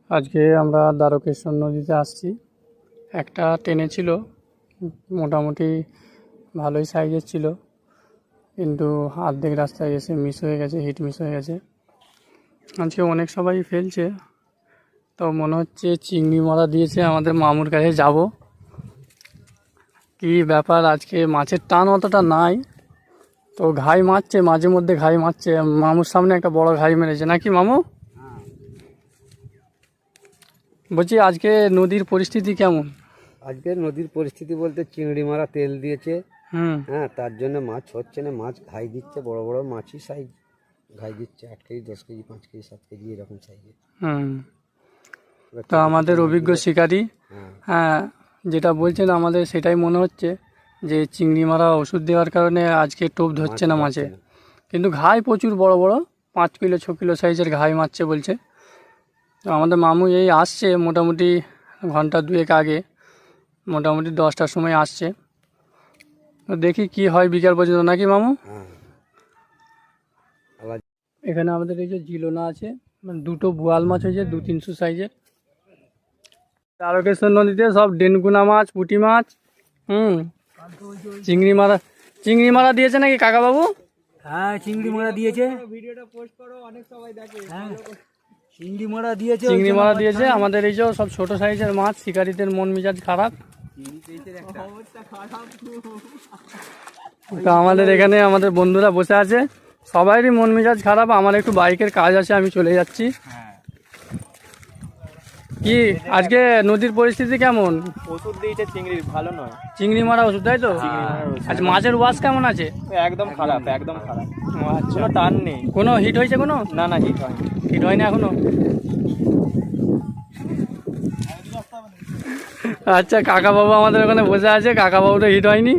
আজকে আমরা দ্বারকেশ্বর নদীতে আসছি। একটা টেনেছিল, মোটামুটি ভালোই সাইজের ছিল, কিন্তু অর্ধেক রাস্তায় এসে মিস হয়ে গেছে, হিট মিস হয়ে গেছে। আজকে অনেক সবাই ফেলছে, তো মনে হচ্ছে চিংড়ি মারা দিয়েছে। আমাদের মামুর কাছে যাব, কি ব্যাপার আজকে মাছের টান অতটা নাই, তো ঘাই মারছে, মাঝে মধ্যে ঘাই মারছে। মামুর সামনে একটা বড় ঘাই মেরেছে নাকি মামু? বলছি আজকে নদীর পরিস্থিতি কেমন? আজকে নদীর পরিস্থিতি বলতে চিংড়ি মারা তেল দিয়েছে। হ্যাঁ, তার জন্য মাছ হচ্ছে না, মাছ ঘাই দিচ্ছে, বড় বড় মাছই সাইজ ঘাই দিচ্ছে, 8 কেজি 10 কেজি 5 কেজি 7 কেজি এরকম সাইজের। তো আমাদের অভিজ্ঞ শিকারী, হ্যাঁ, যেটা বলছেন আমাদের সেটাই মনে হচ্ছে যে চিংড়ি মারা ওষুধ দেওয়ার কারণে আজকে টোপ ধরছে না মাছে, কিন্তু ঘাই প্রচুর বড় বড় 5 কিলো 6 কিলো সাইজের ঘাই মারছে বলছে। তো আমাদের মামু এই আসছে মোটামুটি ঘন্টা 2 আগে, মোটামুটি 10টার সময় আসছে। তো দেখি কি হয় বিকাল পর্যন্ত, নাকি মামু? এখানে আমাদের এই যে জিলোনা আছে, মানে দুটো বোয়াল মাছ হয়েছে 200-300 সাইজের। তারকেশ্বর নদীতে সব ডেনগুনা মাছ, পুঁটি মাছ, চিংড়ি মারা দিয়েছে নাকি কাকা বাবু? হ্যাঁ, চিংড়ি মারা দিয়েছে। ভিডিওটা পোস্ট করো, অনেক সবাই দেখে। হ্যাঁ, চিংড়ি মারা দিয়েছে। আমাদের এই যে সব ছোট সাইজের মাছ, শিকারীদের মন মেজাজ খারাপ। তো আমাদের এখানে আমাদের বন্ধুরা বসে আছে, সবাইরই মন মেজাজ খারাপ। আমার একটু বাইকের কাজ আছে, আমি চলে যাচ্ছি। কি আজকে নদীর পরিস্থিতি কেমন? ওষুধ দিয়েছে চিংড়ির, ভালো নয়। চিংড়ি মারা ওষুধ, তাই তো? আচ্ছা, মাছের ওয়াশ কেমন আছে? একদম খারাপ, একদম খারাপ। আচ্ছা, কোনো টান নেই। কোনো হিট হয়েছে? কোনো না, হিট হয়নি। হিট হয়নি এখনো। আচ্ছা, কাকা বাবু আমাদের ওখানে বসে আছে, কাকা বাবুটা হিট হয়নি।